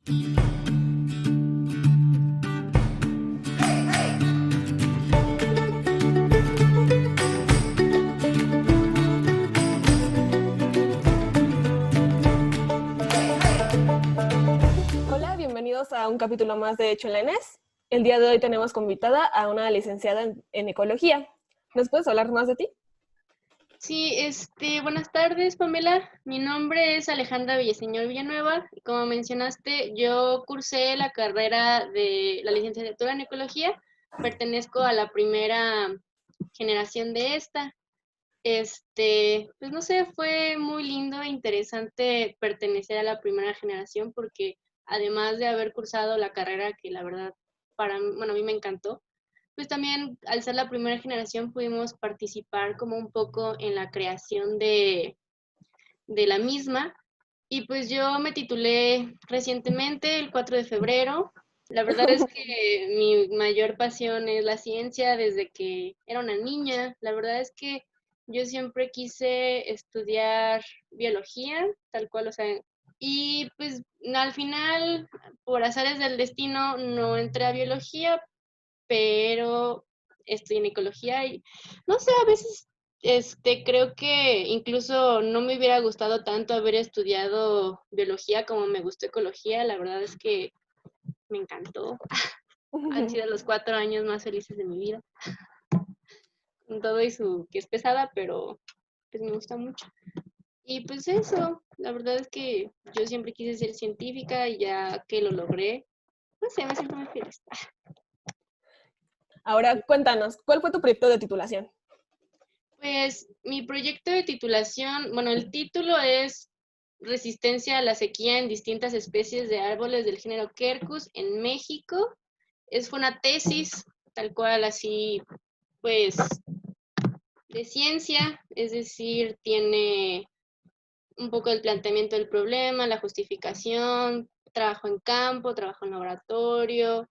Hola, bienvenidos a un capítulo más de Hecho en la ENES. El día de hoy tenemos como invitada a una licenciada en ecología. ¿Nos puedes hablar más de ti? Sí, buenas tardes, Pamela. Mi nombre es Alejandra Villaseñor Villanueva. Y como mencionaste, yo cursé la carrera de la licenciatura en ecología. Pertenezco a la primera generación de esta. Pues no sé, fue muy lindo e interesante pertenecer a la primera generación porque además de haber cursado la carrera que la verdad para mí, bueno, a mí me encantó, pues también al ser la primera generación pudimos participar como un poco en la creación de la misma. Y pues yo me titulé recientemente, el 4 de febrero. La verdad es que mi mayor pasión es la ciencia desde que era una niña. La verdad es que yo siempre quise estudiar biología, tal cual, o sea, y pues al final, por azares del destino, no entré a biología, pero estoy en ecología y no sé, a veces creo que incluso no me hubiera gustado tanto haber estudiado biología como me gustó ecología. La verdad es que me encantó. Han sido los 4 años más felices de mi vida, con todo y su que es pesada, pero pues me gusta mucho. Y pues eso, la verdad es que yo siempre quise ser científica y ya que lo logré, no sé, me siento muy feliz. Ahora cuéntanos, ¿cuál fue tu proyecto de titulación? Pues mi proyecto de titulación, bueno, el título es Resistencia a la sequía en distintas especies de árboles del género Quercus en México. Fue una tesis, tal cual así, pues, de ciencia, es decir, tiene un poco el planteamiento del problema, la justificación, trabajo en campo, trabajo en laboratorio,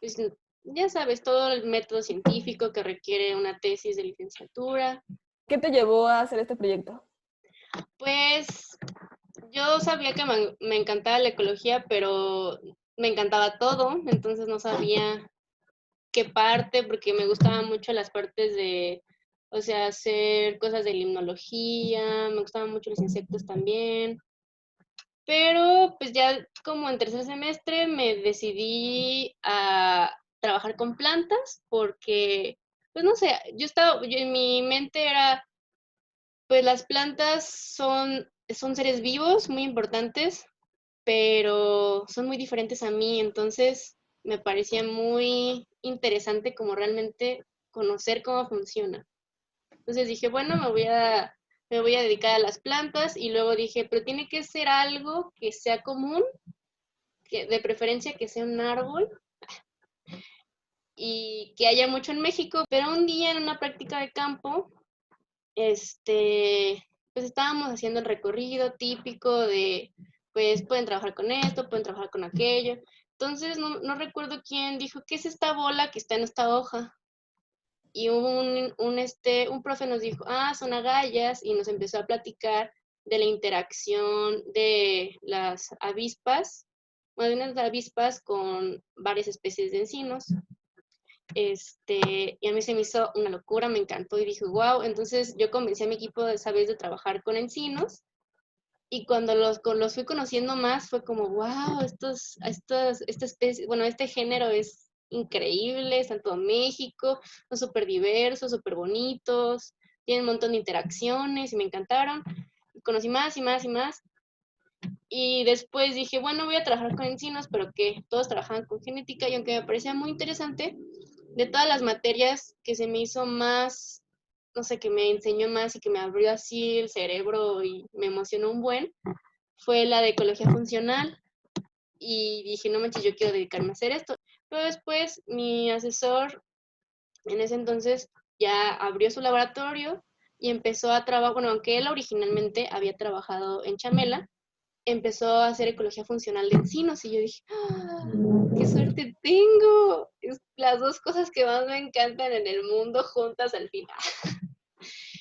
pues, ya sabes, todo el método científico que requiere una tesis de licenciatura. ¿Qué te llevó a hacer este proyecto? Pues yo sabía que me encantaba la ecología, pero me encantaba todo, entonces no sabía qué parte, porque me gustaban mucho las partes de, o sea, hacer cosas de limnología, me gustaban mucho los insectos también, pero pues ya como en tercer semestre me decidí a trabajar con plantas porque, pues no sé, yo en mi mente era, pues las plantas son seres vivos muy importantes, pero son muy diferentes a mí, entonces me parecía muy interesante como realmente conocer cómo funciona. Entonces dije, bueno, me voy a dedicar a las plantas y luego dije, pero tiene que ser algo que sea común, que de preferencia que sea un árbol y que haya mucho en México, pero un día en una práctica de campo, pues estábamos haciendo el recorrido típico de, pues pueden trabajar con esto, pueden trabajar con aquello. Entonces, no recuerdo quién dijo, ¿qué es esta bola que está en esta hoja? Y un profe nos dijo, son agallas, y nos empezó a platicar de la interacción de las avispas, bueno, de unas avispas con varias especies de encinos. Y a mí se me hizo una locura, me encantó y dije, wow, entonces yo convencí a mi equipo de esa vez de trabajar con encinos y cuando los fui conociendo más fue como, wow, esta especie, bueno, este género es increíble, está en todo México, son súper diversos, súper bonitos, tienen un montón de interacciones y me encantaron. Y conocí más y más y más. Y después dije, bueno, voy a trabajar con encinos, pero que todos trabajaban con genética y aunque me parecía muy interesante, de todas las materias que se me hizo más, no sé, que me enseñó más y que me abrió así el cerebro y me emocionó un buen, fue la de ecología funcional. Y dije, no manches, yo quiero dedicarme a hacer esto. Pero después mi asesor en ese entonces ya abrió su laboratorio y empezó a trabajar, bueno, aunque él originalmente había trabajado en Chamela, empezó a hacer ecología funcional de encinos y yo dije, ¡qué suerte tengo! Es las dos cosas que más me encantan en el mundo juntas al final.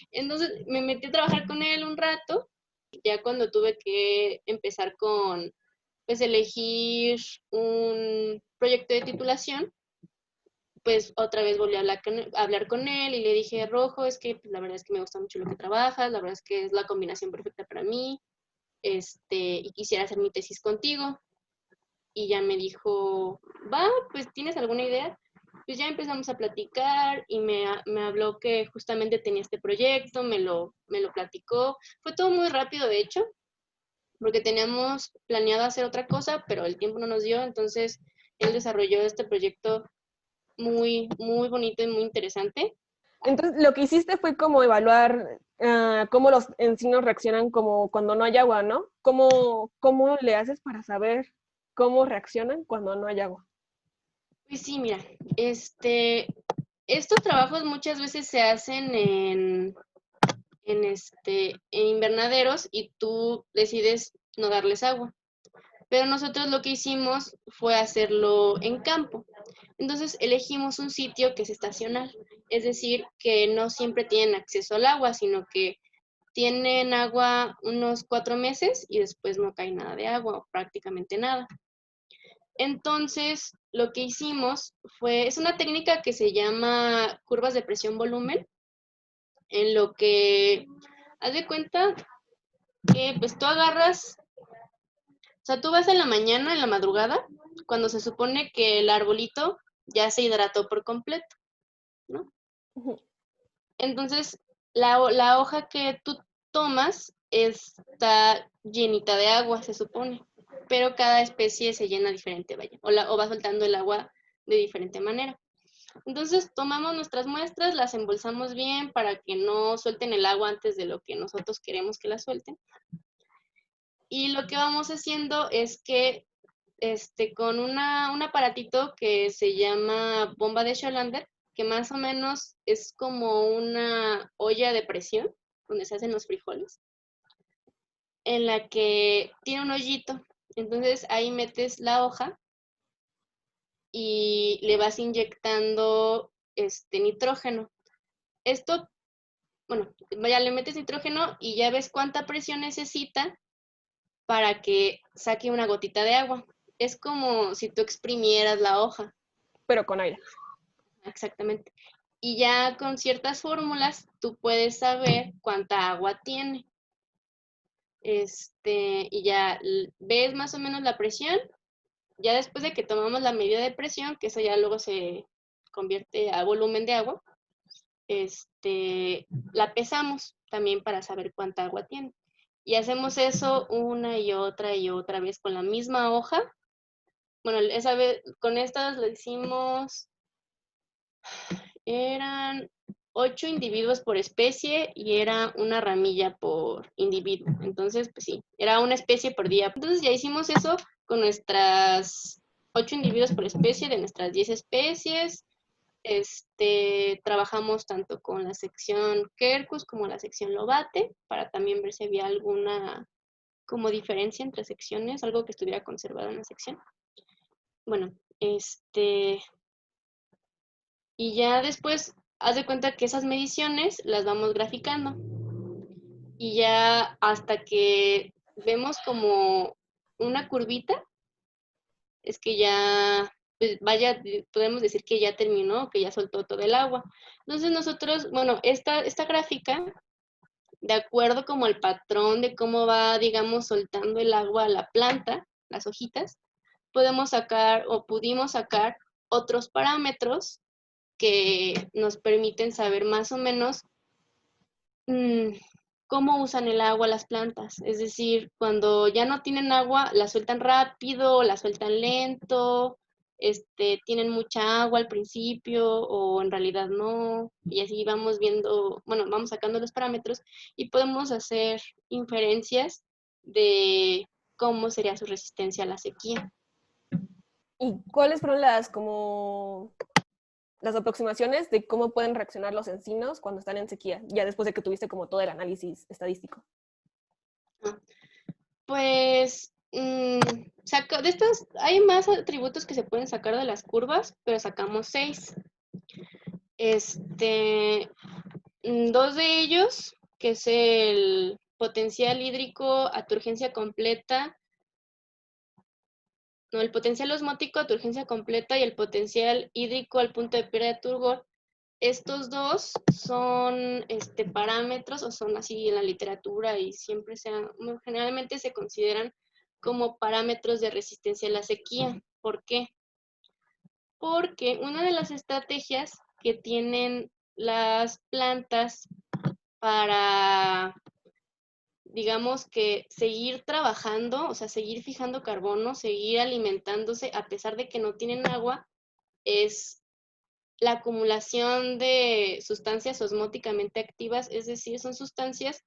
Entonces me metí a trabajar con él un rato Ya cuando tuve que empezar con, pues, elegir un proyecto de titulación, pues otra vez volví a hablar con él y le dije, Rojo, es que pues, la verdad es que me gusta mucho lo que trabajas, la verdad es que es la combinación perfecta para mí, y quisiera hacer mi tesis contigo. Y ya me dijo, va, pues ¿tienes alguna idea? Pues ya empezamos a platicar y me habló que justamente tenía este proyecto, me lo platicó. Fue todo muy rápido, de hecho, porque teníamos planeado hacer otra cosa, pero el tiempo no nos dio, entonces él desarrolló este proyecto muy, muy bonito y muy interesante. Entonces, lo que hiciste fue como evaluar cómo los encinos reaccionan como cuando no hay agua, ¿no? ¿Cómo le haces para saber cómo reaccionan cuando no hay agua? Pues sí, mira, estos trabajos muchas veces se hacen en invernaderos y tú decides no darles agua. Pero nosotros lo que hicimos fue hacerlo en campo. Entonces elegimos un sitio que es estacional, es decir, que no siempre tienen acceso al agua, sino que tienen agua unos 4 meses y después no cae nada de agua o prácticamente nada. Entonces, lo que hicimos es una técnica que se llama curvas de presión-volumen, en lo que, haz de cuenta que pues tú agarras, o sea, tú vas en la mañana, en la madrugada, cuando se supone que el arbolito ya se hidrató por completo, ¿no? Ujú. Entonces, la hoja que tú tomas está llenita de agua, se supone, pero cada especie se llena diferente, vaya, o va soltando el agua de diferente manera. Entonces, tomamos nuestras muestras, las embolsamos bien para que no suelten el agua antes de lo que nosotros queremos que la suelten. Y lo que vamos haciendo es que con un aparatito que se llama bomba de Scholander, que más o menos es como una olla de presión donde se hacen los frijoles, en la que tiene un hoyito. Entonces ahí metes la hoja y le vas inyectando nitrógeno. Esto, bueno, ya le metes nitrógeno y ya ves cuánta presión necesita para que saque una gotita de agua. Es como si tú exprimieras la hoja. Pero con aire. Exactamente. Y ya con ciertas fórmulas tú puedes saber cuánta agua tiene. Y ya ves más o menos la presión. Ya después de que tomamos la medida de presión, que eso ya luego se convierte a volumen de agua, la pesamos también para saber cuánta agua tiene. Y hacemos eso una y otra vez con la misma hoja. Bueno, esa vez con estas lo hicimos, eran 8 individuos por especie y era una ramilla por individuo. Entonces, pues sí, era una especie por día. Entonces ya hicimos eso con nuestras 8 individuos por especie de nuestras 10 especies. Trabajamos tanto con la sección Quercus como la sección Lobate para también ver si había alguna como diferencia entre secciones, algo que estuviera conservado en la sección. Bueno, y ya después, haz de cuenta que esas mediciones las vamos graficando. Y ya hasta que vemos como una curvita, es que ya, pues vaya, podemos decir que ya terminó, que ya soltó todo el agua. Entonces nosotros, bueno, esta gráfica, de acuerdo como el patrón de cómo va, digamos, soltando el agua a la planta, las hojitas, podemos sacar o pudimos sacar otros parámetros que nos permiten saber más o menos cómo usan el agua las plantas. Es decir, cuando ya no tienen agua, la sueltan rápido, la sueltan lento, tienen mucha agua al principio o en realidad no. Y así vamos viendo, bueno, vamos sacando los parámetros y podemos hacer inferencias de cómo sería su resistencia a la sequía. ¿Y cuáles fueron las aproximaciones de cómo pueden reaccionar los encinos cuando están en sequía, ya después de que tuviste como todo el análisis estadístico? Ah, Pues de estos hay más atributos que se pueden sacar de las curvas, pero sacamos 6. Este, Dos de ellos, que es potencial hídrico a tu urgencia completa, no, el potencial osmótico a tu urgencia completa y el potencial hídrico al punto de pérdida de turgor. Estos dos son parámetros, o son así en la literatura y siempre generalmente se consideran como parámetros de resistencia a la sequía. ¿Por qué? Porque una de las estrategias que tienen las plantas para, digamos que seguir trabajando, o sea, seguir fijando carbono, seguir alimentándose a pesar de que no tienen agua, es la acumulación de sustancias osmóticamente activas, es decir, son sustancias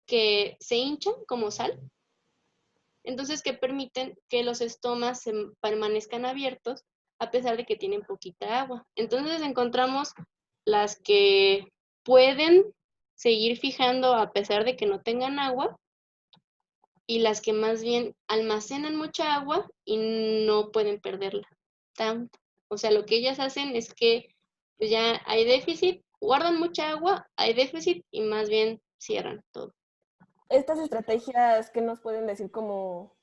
que se hinchan como sal, entonces que permiten que los estomas se permanezcan abiertos a pesar de que tienen poquita agua. Entonces encontramos las que pueden seguir fijando a pesar de que no tengan agua y las que más bien almacenan mucha agua y no pueden perderla tanto. O sea, lo que ellas hacen es que pues ya hay déficit, guardan mucha agua, hay déficit y más bien cierran todo. Estas estrategias, ¿qué nos pueden decir como,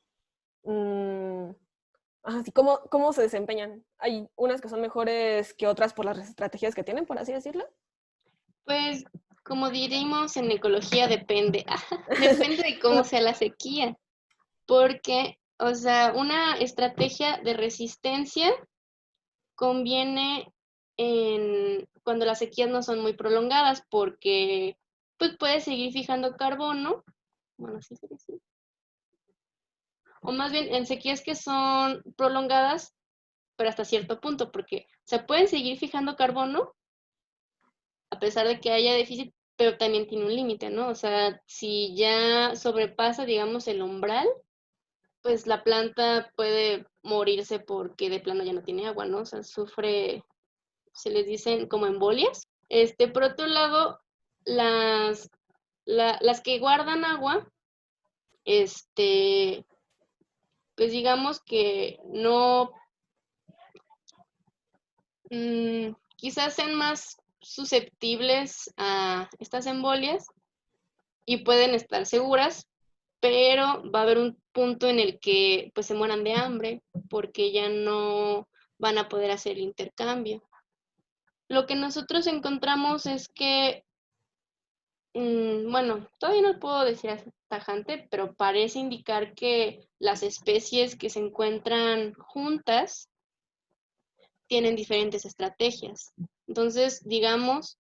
sí, cómo se desempeñan? ¿Hay unas que son mejores que otras por las estrategias que tienen, por así decirlo? Pues, como diríamos en ecología, depende. Depende de cómo sea la sequía. Porque, o sea, una estrategia de resistencia conviene cuando las sequías no son muy prolongadas, porque pues puedes seguir fijando carbono, bueno, sí sería así. O más bien en sequías que son prolongadas, pero hasta cierto punto, porque se pueden seguir fijando carbono a pesar de que haya déficit, pero también tiene un límite, ¿no? O sea, si ya sobrepasa, digamos, el umbral, pues la planta puede morirse porque de plano ya no tiene agua, ¿no? O sea, sufre, se les dicen como embolias. Por otro lado, las que guardan agua, pues digamos que no, quizás sean más susceptibles a estas embolias y pueden estar seguras, pero va a haber un punto en el que pues se mueran de hambre porque ya no van a poder hacer el intercambio. Lo que nosotros encontramos es que, bueno, todavía no puedo decir tajante, pero parece indicar que las especies que se encuentran juntas tienen diferentes estrategias. Entonces, digamos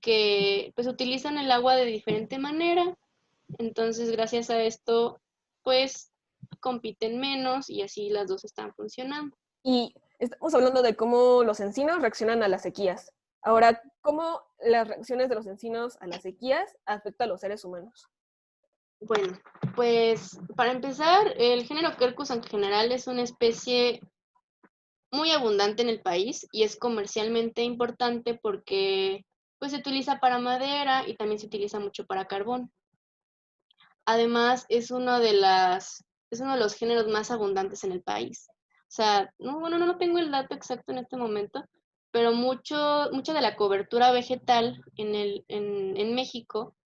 que pues utilizan el agua de diferente manera. Entonces, gracias a esto, pues compiten menos y así las dos están funcionando. Y estamos hablando de cómo los encinos reaccionan a las sequías. Ahora, ¿cómo las reacciones de los encinos a las sequías afectan a los seres humanos? Bueno, pues para empezar, el género Quercus en general es una especie muy abundante en el país y es comercialmente importante porque pues se utiliza para madera y también se utiliza mucho para carbón. Además, es uno de los géneros más abundantes en el país. O sea, no, bueno, no tengo el dato exacto en este momento, pero mucha de la cobertura vegetal en México,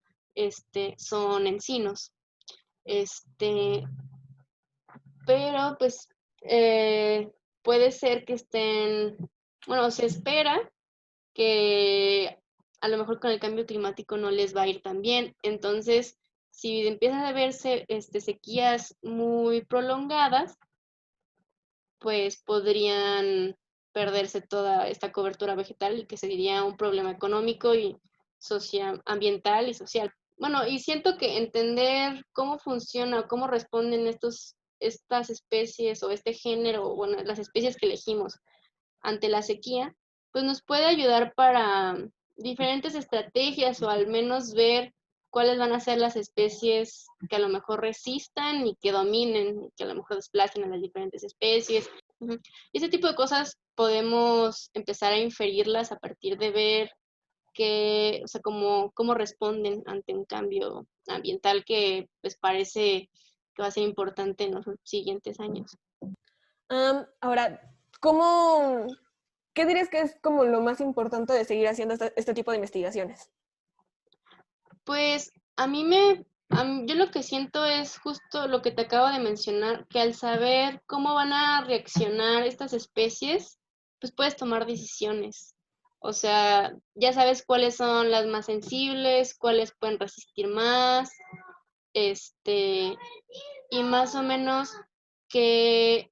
son encinos. Este, pero pues puede ser que bueno, se espera que a lo mejor con el cambio climático no les va a ir tan bien. Entonces, si empiezan a verse sequías muy prolongadas, pues podrían perderse toda esta cobertura vegetal, que sería un problema económico y ambiental y social. Bueno, y siento que entender cómo funciona, cómo responden estas especies o este género, bueno, las especies que elegimos ante la sequía, pues nos puede ayudar para diferentes estrategias o al menos ver cuáles van a ser las especies que a lo mejor resistan y que dominen, que a lo mejor desplacen a las diferentes especies. Y ese tipo de cosas podemos empezar a inferirlas a partir de ver o sea, cómo responden ante un cambio ambiental que pues parece que va a ser importante en los siguientes años. Ahora, ¿qué dirías que es como lo más importante de seguir haciendo este tipo de investigaciones? Pues a mí me Yo lo que siento es justo lo que te acabo de mencionar, que al saber cómo van a reaccionar estas especies, pues puedes tomar decisiones. O sea, ya sabes cuáles son las más sensibles, cuáles pueden resistir más, este, y más o menos qué,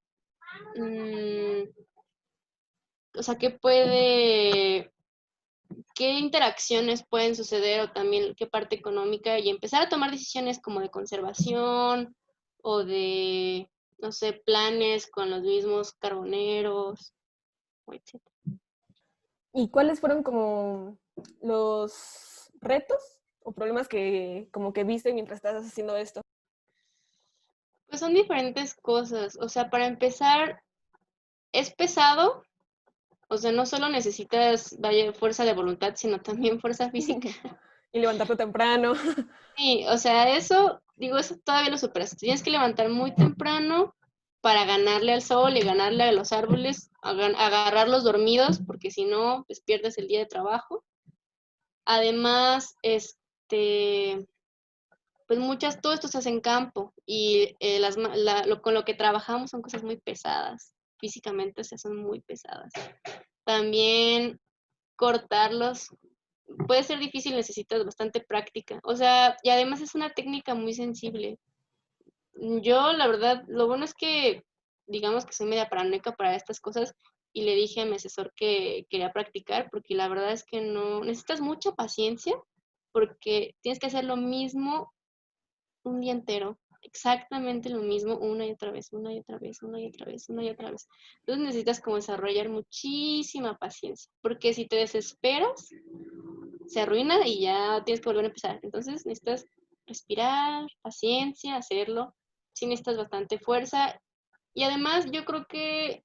o sea, qué interacciones pueden suceder o también qué parte económica y empezar a tomar decisiones como de conservación o de, no sé, planes con los mismos carboneros, etcétera. ¿Y cuáles fueron como los retos o problemas que como que viste mientras estabas haciendo esto? Pues son diferentes cosas, o sea, para empezar, es pesado, o sea, no solo necesitas, vaya, fuerza de voluntad, sino también fuerza física. Y levantarte temprano. Sí, o sea, eso, digo, eso todavía lo superas. Tienes que levantar muy temprano para ganarle al sol y ganarle a los árboles, agarrarlos dormidos, porque si no, pues pierdes el día de trabajo. Además, pues todo esto se hace en campo y con lo que trabajamos son cosas muy pesadas, físicamente, o sea, son muy pesadas. También cortarlos puede ser difícil, necesitas bastante práctica. O sea, y además es una técnica muy sensible. Yo, la verdad, lo bueno es que, digamos que soy media paranoica para estas cosas y le dije a mi asesor que quería practicar porque la verdad es que no, necesitas mucha paciencia porque tienes que hacer lo mismo un día entero, exactamente lo mismo una y otra vez, una y otra vez, una y otra vez, una y otra vez. Entonces necesitas como desarrollar muchísima paciencia porque si te desesperas, se arruina y ya tienes que volver a empezar. Entonces necesitas respirar, paciencia, hacerlo. Sí necesitas bastante fuerza. Y además yo creo que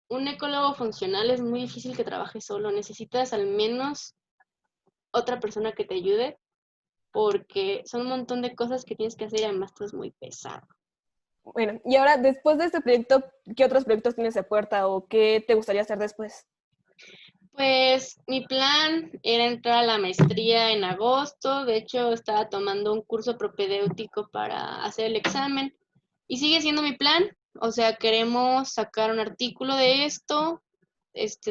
un ecólogo funcional es muy difícil que trabaje solo. Necesitas al menos otra persona que te ayude porque son un montón de cosas que tienes que hacer y además todo es muy pesado. Bueno, y ahora, después de este proyecto, ¿qué otros proyectos tienes de puerta o qué te gustaría hacer después? Pues mi plan era entrar a la maestría en agosto. De hecho, estaba tomando un curso propedéutico para hacer el examen y sigue siendo mi plan. O sea, queremos sacar un artículo de esto,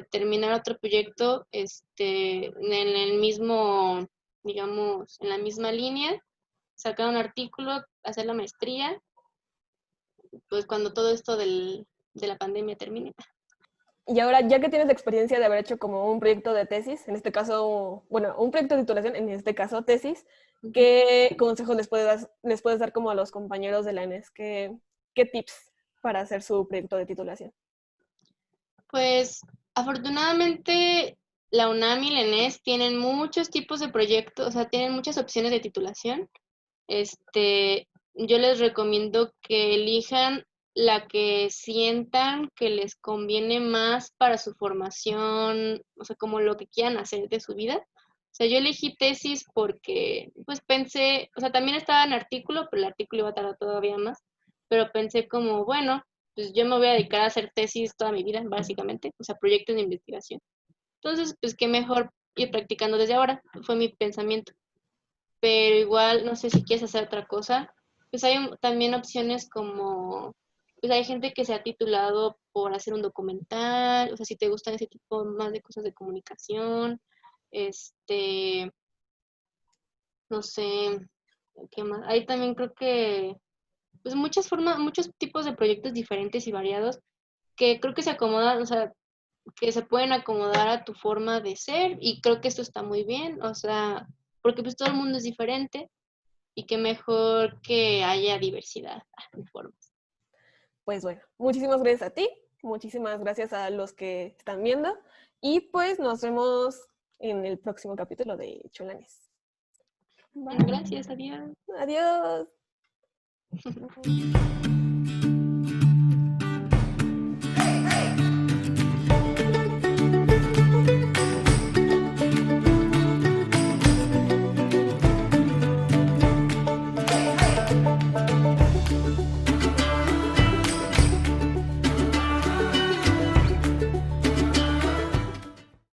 terminar otro proyecto, en el mismo, digamos, en la misma línea, sacar un artículo, hacer la maestría, pues cuando todo esto de la pandemia termine. Y ahora, ya que tienes la experiencia de haber hecho como un proyecto de tesis, en este caso, bueno, un proyecto de titulación, en este caso tesis, ¿qué consejos les puedes dar como a los compañeros de la ENES? ¿Qué tips para hacer su proyecto de titulación? Pues afortunadamente la UNAM y la ENES tienen muchos tipos de proyectos, o sea, tienen muchas opciones de titulación. Yo les recomiendo que elijan la que sientan que les conviene más para su formación, o sea, como lo que quieran hacer de su vida. O sea, yo elegí tesis porque, pues pensé, o sea, también estaba en artículo, pero el artículo iba a tardar todavía más, pero pensé como, bueno, pues yo me voy a dedicar a hacer tesis toda mi vida, básicamente, o sea, proyectos de investigación. Entonces, pues qué mejor ir practicando desde ahora, fue mi pensamiento. Pero igual, no sé si quieres hacer otra cosa, pues hay también opciones como, pues hay gente que se ha titulado por hacer un documental, o sea, si te gustan ese tipo más de cosas de comunicación, este, no sé, ¿qué más? Hay también creo que, pues muchas formas, muchos tipos de proyectos diferentes y variados que creo que se acomodan, o sea, que se pueden acomodar a tu forma de ser y creo que esto está muy bien, o sea, porque pues todo el mundo es diferente y qué mejor que haya diversidad de formas. Pues bueno, muchísimas gracias a ti, muchísimas gracias a los que están viendo y pues nos vemos en el próximo capítulo de Cholanes. Bueno, Bye. gracias, adiós. Adiós.